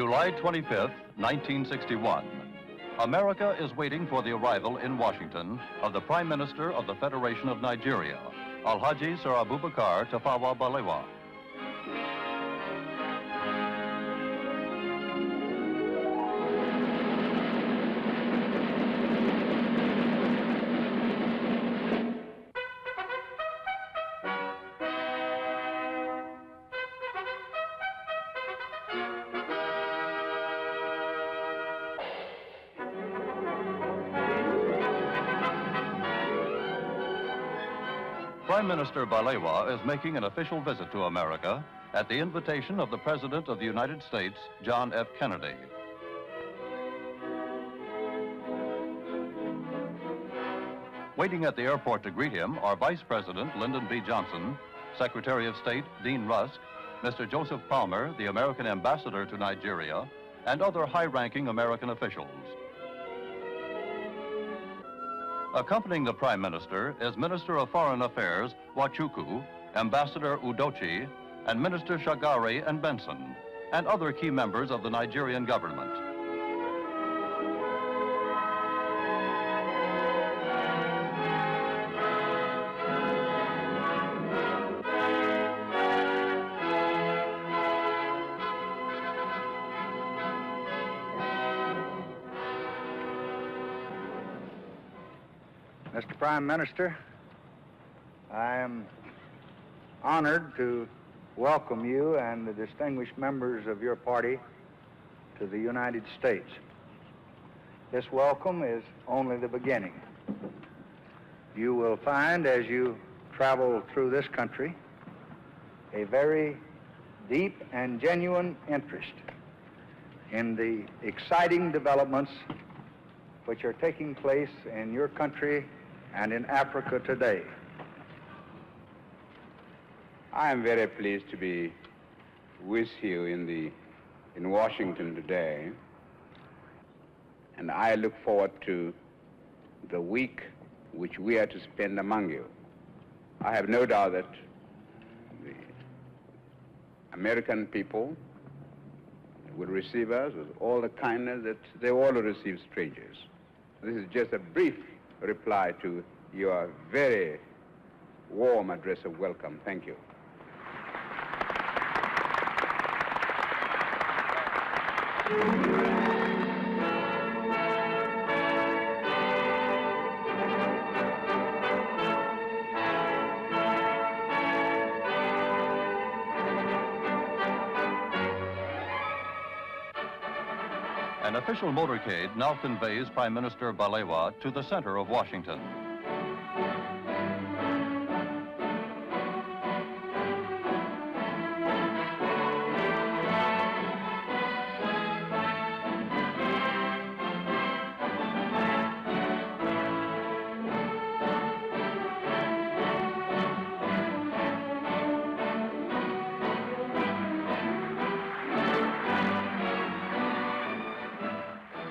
July 25th, 1961. America is waiting for the arrival in Washington of the Prime Minister of the Federation of Nigeria, Alhaji Sir Abubakar Tafawa Balewa. Prime Minister Balewa is making an official visit to America at the invitation of the President of the United States, John F. Kennedy. Waiting at the airport to greet him are Vice President Lyndon B. Johnson, Secretary of State Dean Rusk, Mr. Joseph Palmer, the American Ambassador to Nigeria, and other high-ranking American officials. Accompanying the Prime Minister is Minister of Foreign Affairs Nwachukwu, Ambassador Udochi, and Minister Shagari and Benson, and other key members of the Nigerian government. Mr. Prime Minister, I am honored to welcome you and the distinguished members of your party to the United States. This welcome is only the beginning. You will find as you travel through this country a very deep and genuine interest in the exciting developments which are taking place in your country and in Africa today. I am very pleased to be with you in Washington today, and I look forward to the week which we are to spend among you. I have no doubt that the American people will receive us with all the kindness that they all receive strangers. This is just a brief reply to your very warm address of welcome. Thank you. An official motorcade now conveys Prime Minister Balewa to the center of Washington.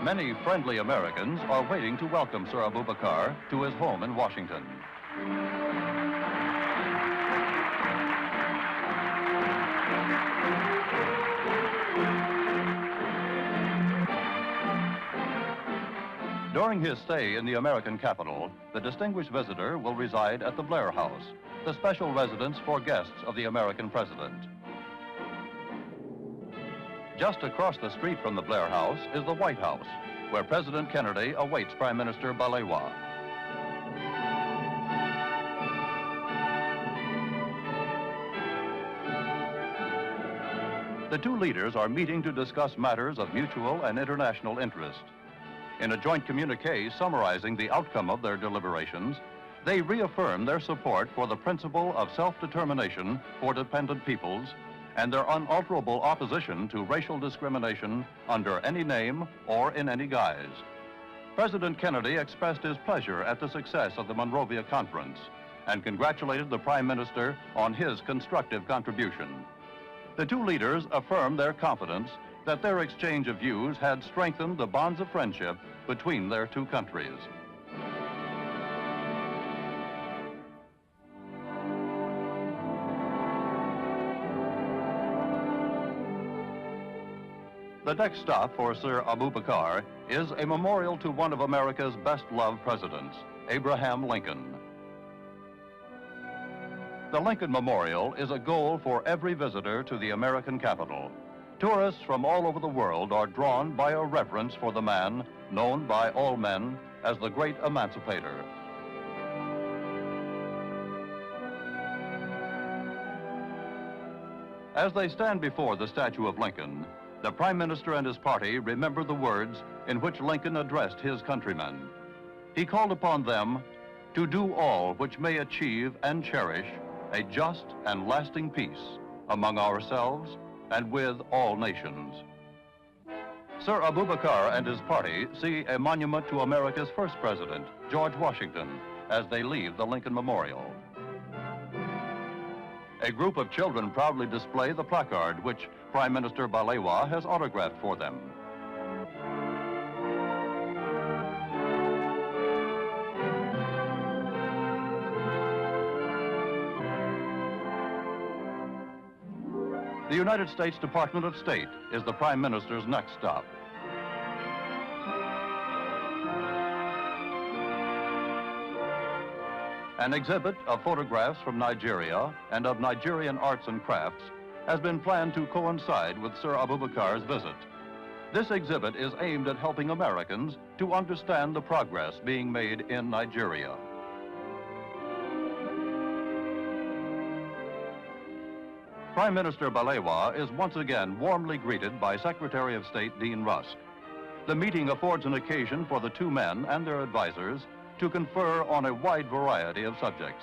Many friendly Americans are waiting to welcome Sir Abubakar to his home in Washington. During his stay in the American capital, the distinguished visitor will reside at the Blair House, the special residence for guests of the American president. Just across the street from the Blair House is the White House, where President Kennedy awaits Prime Minister Balewa. The two leaders are meeting to discuss matters of mutual and international interest. In a joint communique summarizing the outcome of their deliberations, they reaffirm their support for the principle of self-determination for dependent peoples and their unalterable opposition to racial discrimination under any name or in any guise. President Kennedy expressed his pleasure at the success of the Monrovia Conference and congratulated the Prime Minister on his constructive contribution. The two leaders affirmed their confidence that their exchange of views had strengthened the bonds of friendship between their two countries. The next stop for Sir Abubakar is a memorial to one of America's best-loved presidents, Abraham Lincoln. The Lincoln Memorial is a goal for every visitor to the American capital. Tourists from all over the world are drawn by a reverence for the man known by all men as the great emancipator. As they stand before the statue of Lincoln, the Prime Minister and his party remember the words in which Lincoln addressed his countrymen. He called upon them to do all which may achieve and cherish a just and lasting peace among ourselves and with all nations. Sir Abubakar and his party see a monument to America's first president, George Washington, as they leave the Lincoln Memorial. A group of children proudly display the placard which Prime Minister Balewa has autographed for them. The United States Department of State is the Prime Minister's next stop. An exhibit of photographs from Nigeria and of Nigerian arts and crafts has been planned to coincide with Sir Abubakar's visit. This exhibit is aimed at helping Americans to understand the progress being made in Nigeria. Prime Minister Balewa is once again warmly greeted by Secretary of State Dean Rusk. The meeting affords an occasion for the two men and their advisors to confer on a wide variety of subjects.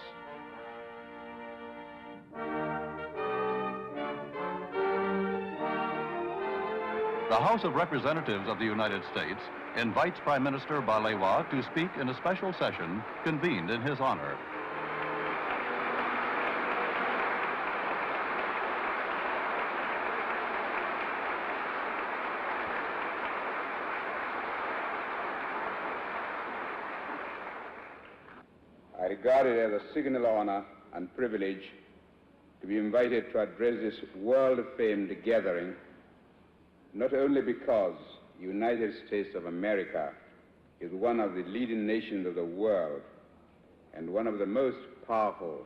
The House of Representatives of the United States invites Prime Minister Balewa to speak in a special session convened in his honor. I regard it as a signal honor and privilege to be invited to address this world-famed gathering, not only because the United States of America is one of the leading nations of the world and one of the most powerful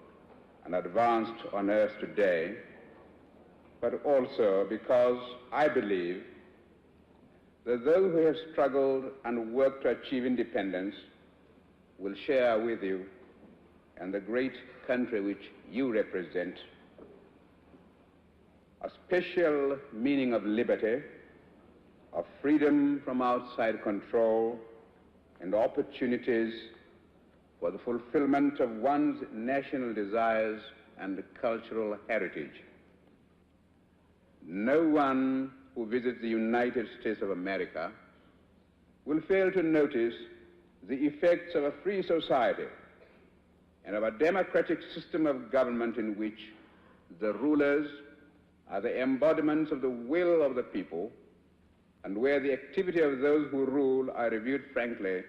and advanced on earth today, but also because I believe that those who have struggled and worked to achieve independence will share with you and the great country which you represent a special meaning of liberty, of freedom from outside control, and opportunities for the fulfillment of one's national desires and cultural heritage. No one who visits the United States of America will fail to notice the effects of a free society and of a democratic system of government in which the rulers are the embodiments of the will of the people, and where the activity of those who rule are reviewed frankly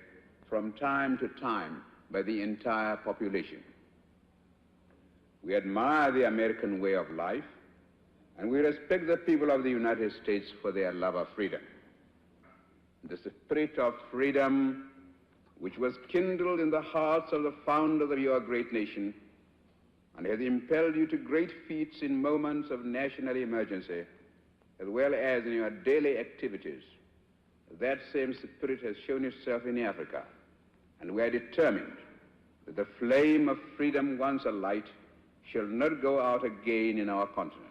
from time to time by the entire population. We admire the American way of life, and we respect the people of the United States for their love of freedom. The spirit of freedom which was kindled in the hearts of the founders of your great nation and has impelled you to great feats in moments of national emergency, as well as in your daily activities. That same spirit has shown itself in Africa, and we are determined that the flame of freedom once alight shall not go out again in our continent.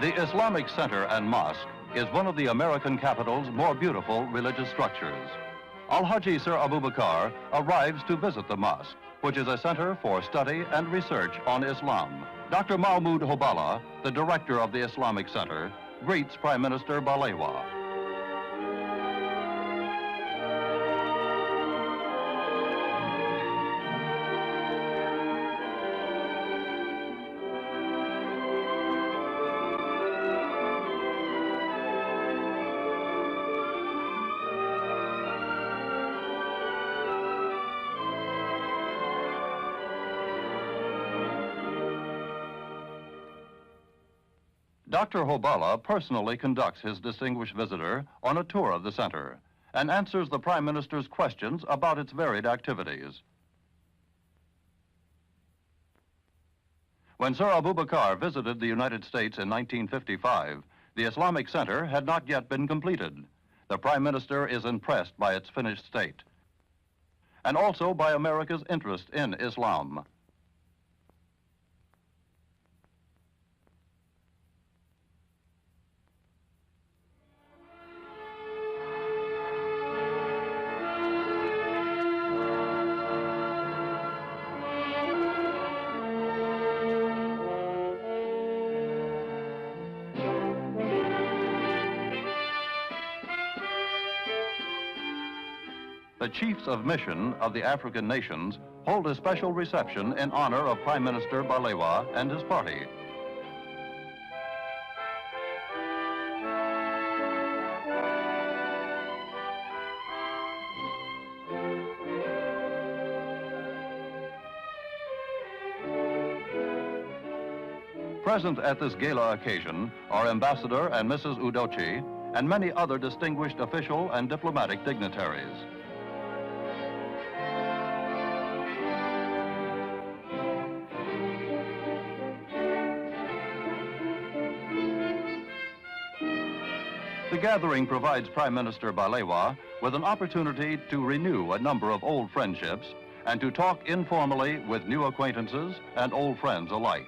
The Islamic Center and Mosque is one of the American capital's more beautiful religious structures. Al-Haji Sir Abubakar arrives to visit the mosque, which is a center for study and research on Islam. Dr. Mahmoud Hobala, the director of the Islamic Center, greets Prime Minister Balewa. Dr. Hobala personally conducts his distinguished visitor on a tour of the center and answers the Prime Minister's questions about its varied activities. When Sir Abubakar visited the United States in 1955, the Islamic Center had not yet been completed. The Prime Minister is impressed by its finished state and also by America's interest in Islam. The chiefs of mission of the African nations hold a special reception in honor of Prime Minister Balewa and his party. Present at this gala occasion are Ambassador and Mrs. Udochi and many other distinguished official and diplomatic dignitaries. The gathering provides Prime Minister Balewa with an opportunity to renew a number of old friendships and to talk informally with new acquaintances and old friends alike.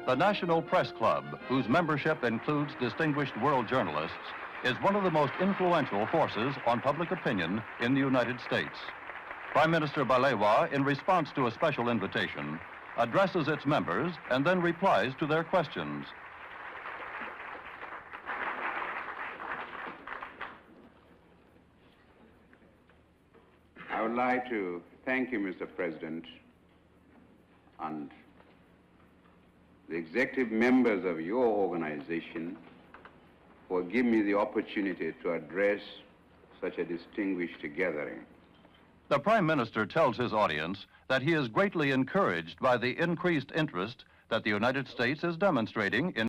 The National Press Club, whose membership includes distinguished world journalists, is one of the most influential forces on public opinion in the United States. Prime Minister Balewa, in response to a special invitation, addresses its members and then replies to their questions. I would like to thank you, Mr. President, and the executive members of your organization for giving me the opportunity to address such a distinguished gathering. The Prime Minister tells his audience that he is greatly encouraged by the increased interest that the United States is demonstrating in